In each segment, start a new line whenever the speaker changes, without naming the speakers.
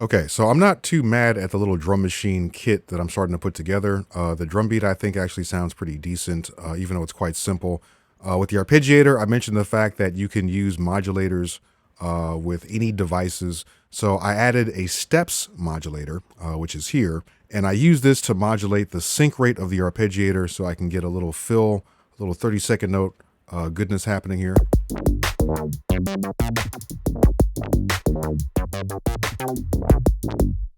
Okay, so I'm not too mad at the little drum machine kit that I'm starting to put together. The drum beat I think actually sounds pretty decent, even though it's quite simple. With the arpeggiator, I mentioned the fact that you can use modulators with any devices. So I added a steps modulator, which is here, and I use this to modulate the sync rate of the arpeggiator so I can get a little fill, a little 30-second note goodness happening here.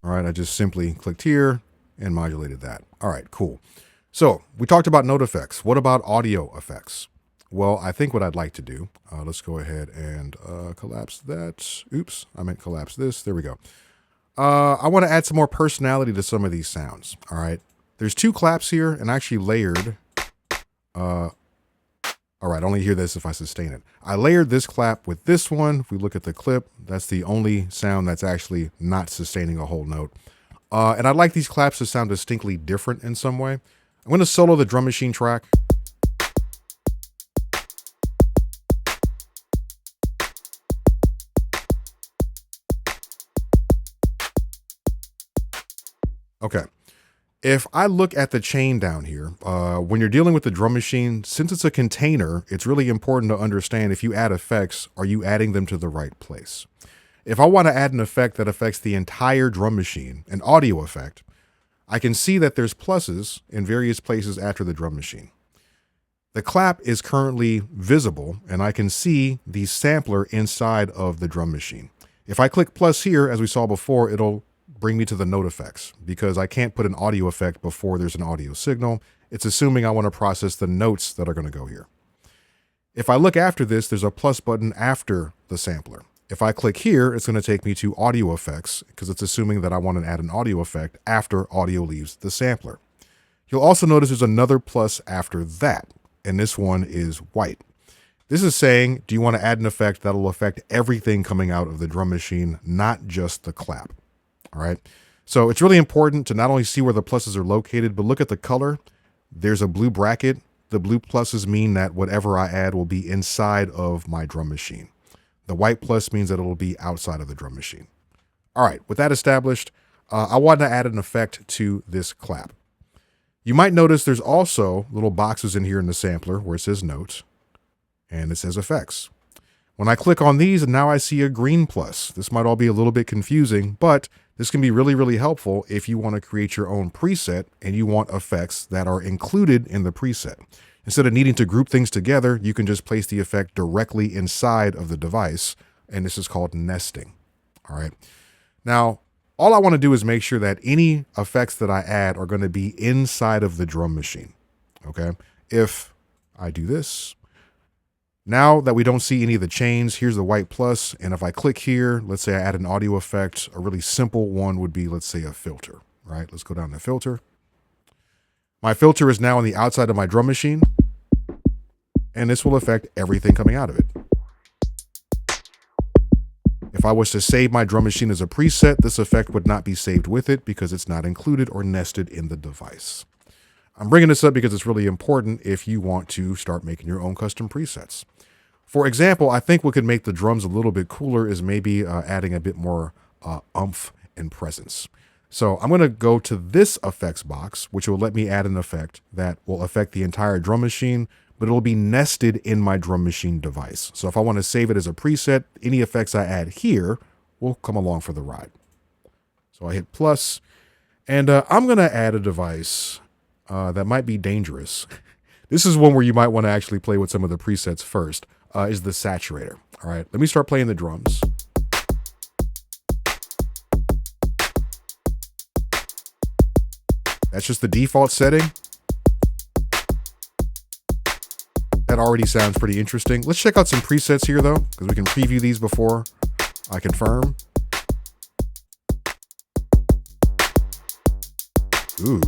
All right, I just simply clicked here and modulated that. All right, cool. So we talked about note effects. What about audio effects? Well, I think what I'd like to do, let's go ahead and collapse that. Oops, I meant collapse this. There we go. I want to add some more personality to some of these sounds. All right, there's two claps here and actually layered. All right, only hear this if I sustain it. I layered this clap with this one. If we look at the clip, that's the only sound that's actually not sustaining a whole note. And I'd like these claps to sound distinctly different in some way. I'm going to solo the drum machine track. Okay. If I look at the chain down here, when you're dealing with the drum machine, since it's a container, it's really important to understand if you add effects, are you adding them to the right place? If I want to add an effect that affects the entire drum machine, an audio effect, I can see that there's pluses in various places after the drum machine. The clap is currently visible, and I can see the sampler inside of the drum machine. If I click plus here, as we saw before, it'll bring me to the note effects because I can't put an audio effect before there's an audio signal. It's assuming I want to process the notes that are going to go here. If I look after this, there's a plus button after the sampler. If I click here, it's going to take me to audio effects because it's assuming that I want to add an audio effect after audio leaves the sampler. You'll also notice there's another plus after that, and this one is white. This is saying, do you want to add an effect that'll affect everything coming out of the drum machine, not just the clap? All right. So it's really important to not only see where the pluses are located, but look at the color. There's a blue bracket. The blue pluses mean that whatever I add will be inside of my drum machine. The white plus means that it'll be outside of the drum machine. All right. With that established, I want to add an effect to this clap. You might notice there's also little boxes in here in the sampler where it says notes and it says effects. When I click on these, now I see a green plus. This might all be a little bit confusing, but this can be really, really helpful if you want to create your own preset and you want effects that are included in the preset. Instead of needing to group things together, you can just place the effect directly inside of the device, and this is called nesting. All right. Now, all I want to do is make sure that any effects that I add are going to be inside of the drum machine. Okay. If I do this, now that we don't see any of the chains, here's the white plus. And if I click here, let's say I add an audio effect, a really simple one would be, let's say, a filter, right? Let's go down to filter. My filter is now on the outside of my drum machine, and this will affect everything coming out of it. If I was to save my drum machine as a preset, this effect would not be saved with it because it's not included or nested in the device. I'm bringing this up because it's really important if you want to start making your own custom presets. For example, I think what could make the drums a little bit cooler is maybe adding a bit more oomph and presence. So I'm going to go to this effects box, which will let me add an effect that will affect the entire drum machine, but it'll be nested in my drum machine device. So if I want to save it as a preset, any effects I add here will come along for the ride. So I hit plus, and I'm going to add a device that might be dangerous. This is one where you might want to actually play with some of the presets first, is the saturator. All right, let me start playing the drums. That's just the default setting. That already sounds pretty interesting. Let's check out some presets here though, because we can preview these before I confirm. Ooh.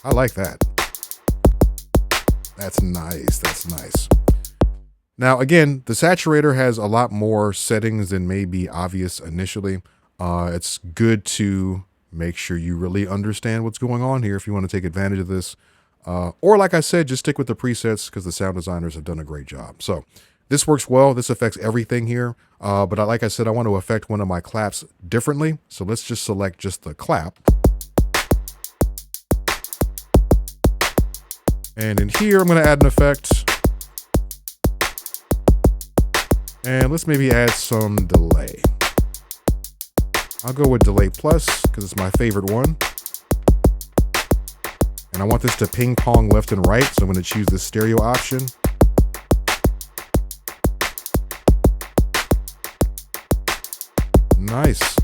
I like that. That's nice. That's nice. Now, again, the saturator has a lot more settings than may be obvious initially. It's good to make sure you really understand what's going on here if you want to take advantage of this. Or like I said, just stick with the presets because the sound designers have done a great job. So This works well. This affects everything here. But like I said, I want to affect one of my claps differently. So let's just select just the clap. And in here, I'm going to add an effect. And let's maybe add some delay. I'll go with delay plus because it's my favorite one. And I want this to ping pong left and right. So I'm going to choose the stereo option. Nice.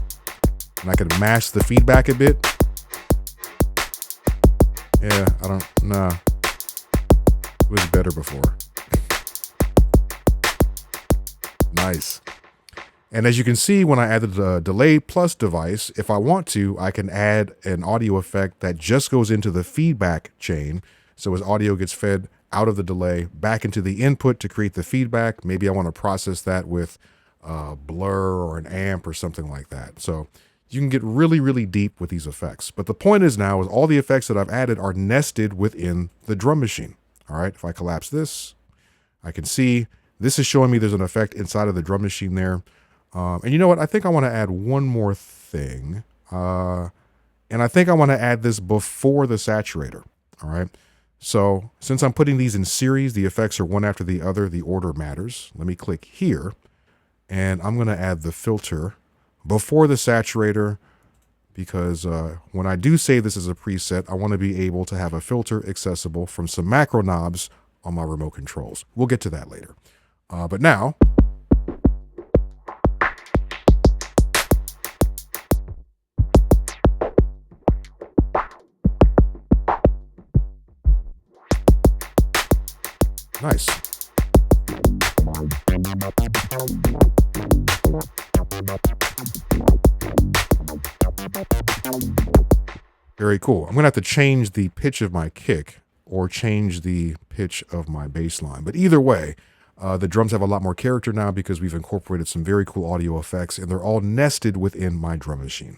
And I can mask the feedback a bit. Yeah, nah. It was better before. Nice. And as you can see, when I added the delay plus device, if I want to, I can add an audio effect that just goes into the feedback chain. So as audio gets fed out of the delay back into the input to create the feedback, maybe I want to process that with blur or an amp or something like that. So you can get really, really deep with these effects. But the point is now is all the effects that I've added are nested within the drum machine. All right, if I collapse this, I can see this is showing me there's an effect inside of the drum machine there. And you know what? I think I want to add one more thing. And I think I want to add this before the saturator. All right. So since I'm putting these in series, the effects are one after the other. The order matters. Let me click here. And I'm going to add the filter before the saturator because when I do save this as a preset, I want to be able to have a filter accessible from some macro knobs on my remote controls. We'll get to that later. But now, nice. Very cool. I'm going to have to change the pitch of my kick or change the pitch of my bass line. But either way, the drums have a lot more character now because we've incorporated some very cool audio effects and they're all nested within my drum machine.